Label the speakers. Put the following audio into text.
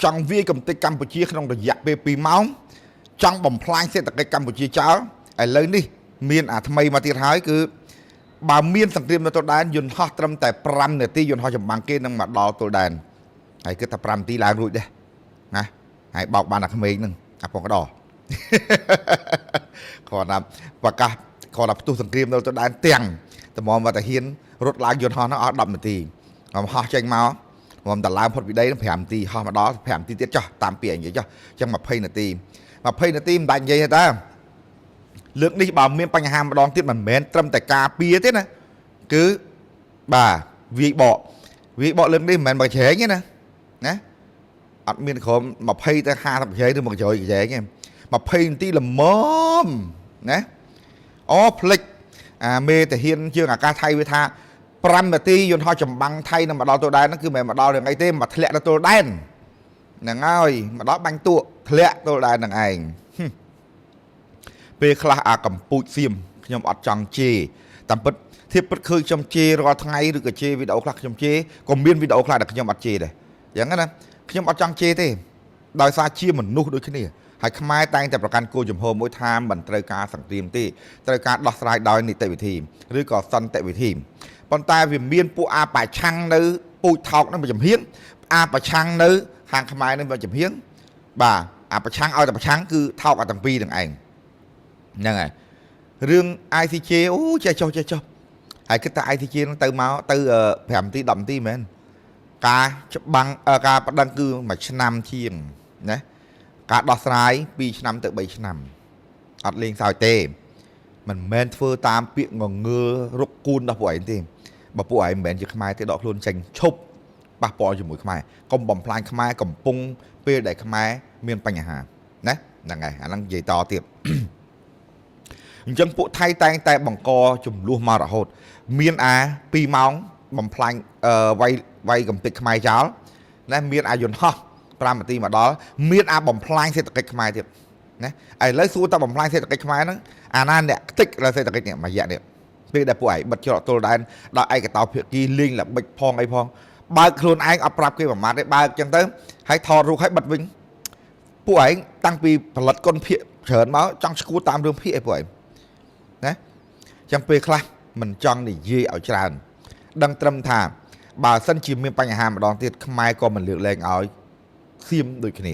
Speaker 1: ចង់វាយកំទេចកម្ពុជាក្នុងរយៈពេល2ម៉ោងចង់បំផ្លាញសេដ្ឋកិច្ចកម្ពុជាចោលឥឡូវនេះមានអាថ្មីមកទៀតហើយគឺបើមានសង្គ្រាមនៅទល់ដែនយន្តហោះត្រឹមតែ5នាទីយន្តហោះចម្បាំងគេនឹងមកដល់ទល់ដែនហើយគិតថា5នាទីឡើងរួចដែរណាហើយបោកបានតែក្មេងហ្នឹងអាពងកដោគាត់ថាប្រកាសគាត់ថាផ្ទុះសង្គ្រាមនៅទល់ដែនទាំងតម្រាំមកតាហ៊ានរត់ឡើងយន្តហោះហ្នឹងអស់10នាទីមកហោះចេញមកមកតឡើងផុតពីដី5នាទីហោះមកដល់5នាទីទៀតចុះតាមពាក្យនិយាយចុះអញ្ចឹង20នាទី20នាទីមិនដាច់និយាយទេលើកនេះបើមានបញ្ហាម្ដងទៀតមិនមែនត្រឹមតែការពារទេណាគឺបាទវាយបកលើកនេះមិនមែនមកច្រែងទេណាអត់មានក្រុម20ទៅ50ច្រែងទៅមកច្រែងទេ20នាទីល្មមណាអូផ្លិចអាមេតាហ៊ានជើងអាកាសថៃវាថា5នាទីយន្តហោះចម្បាំងថៃនឹងមកដល់ទល់ដែនហ្នឹងគឺមិនមែនមកដល់រឿងអីទេមកធ្លាក់ដល់ទល់ដែនហ្នឹងហើយមកដល់បាញ់ទួធ្លាក់ទល់ដែននឹងឯងពេលខ្លះអាកម្ពុជាសៀមខ្ញុំអត់ចង់ជេរតាមពិតធៀបពិតឃើញខ្ញុំជេររាល់ថ្ងៃឬក៏ជេរវីដេអូខ្លះខ្ញុំជេរក៏មានវីដេអូខ្លះដែលខ្ញុំអត់ជេរដែរអញ្ចឹងណាខ្ញុំអត់ចង់ជេរទេដោយសារជាមនុស្សដូចគ្នាហើយខ្មែរតែងតែប្រកាន់គោលជំហរមួយថាមិនត្រូវការសង្គ្រាមទេត្រូវការដោះស្រាយដោយនីតិវិធីឬក៏សន្តិវិធីប៉ុន្តែវាមានពួកអាប្រឆាំងនៅពូជថោកនឹងចំហៀងអាប្រឆាំងនៅខាងខ្មែរនឹងចំហៀងបាទអាប្រឆាំងឲ្យតែប្រឆាំងគឺថោកអាទាំងពីរទាំងឯងហ្នឹងហើយរឿង ICJ អូចេះចុះហើយគិតថា ICJ នឹងទៅមកទៅ5នាទី10នាទីមែនការច្បាំងការបដិងគឺ1ឆ្នាំជាងណាការដោះស្រាយ2ឆ្នាំទៅ3ឆ្នាំអត់លេងសើចទេមិនមែនធ្វើតាមពាក្យងងើរុកគូនដល់ពួកឯងទេបើពួកឯងមិនមែនជាខ្មែរទេដកខ្លួនចេញឈប់ប៉ះពាល់ជាមួយខ្មែរកុំបំផ្លាញខ្មែរកំពុងពេលដែលខ្មែរមានបញ្ហាណាហ្នឹងហើយអាហ្នឹងនិយាយតទៀតអញ្ចឹងពួកថៃតែងតែបង្កចំនួនមករហូតមាន2ម៉ោងបំផ្លាញវាយកំទេចខ្មែរចោលណាមានយន្តហោះ5នាទីមកដល់មានបំផ្លាញសេដ្ឋកិច្ចខ្មែរទៀតណាឥឡូវសួរតបំផ្លាញសេដ្ឋកិច្ចខ្មែរហ្នឹងអាណាអ្នកខ្ទេចលើសេដ្ឋកិច្ចនេះមួយរយៈនេះពេលដែលពួកឯងបិទច្រកទល់ដែនដល់ឯកតោភាគីលេងល្បិចផងអីផងបើកខ្លួនឯងអត់ប្រាប់គេប្រមាថទេបើកអញ្ចឹងទៅហើយថតរូបឲ្យបិទវិញពួកឯងតាំងពីផលិតគុណភាគច្រើនមកចង់ឈួតតាមរឿងភាគអីពួកឯងណាអញ្ចឹងពេលខ្លះមិនចង់និយាយឲ្យច្រើនដឹងត្រឹមថាបើសិនជាមានបញ្ហាម្ដងទៀតខ្មែរក៏មិនលើកលែងឲ្យសៀមដូចគ្នា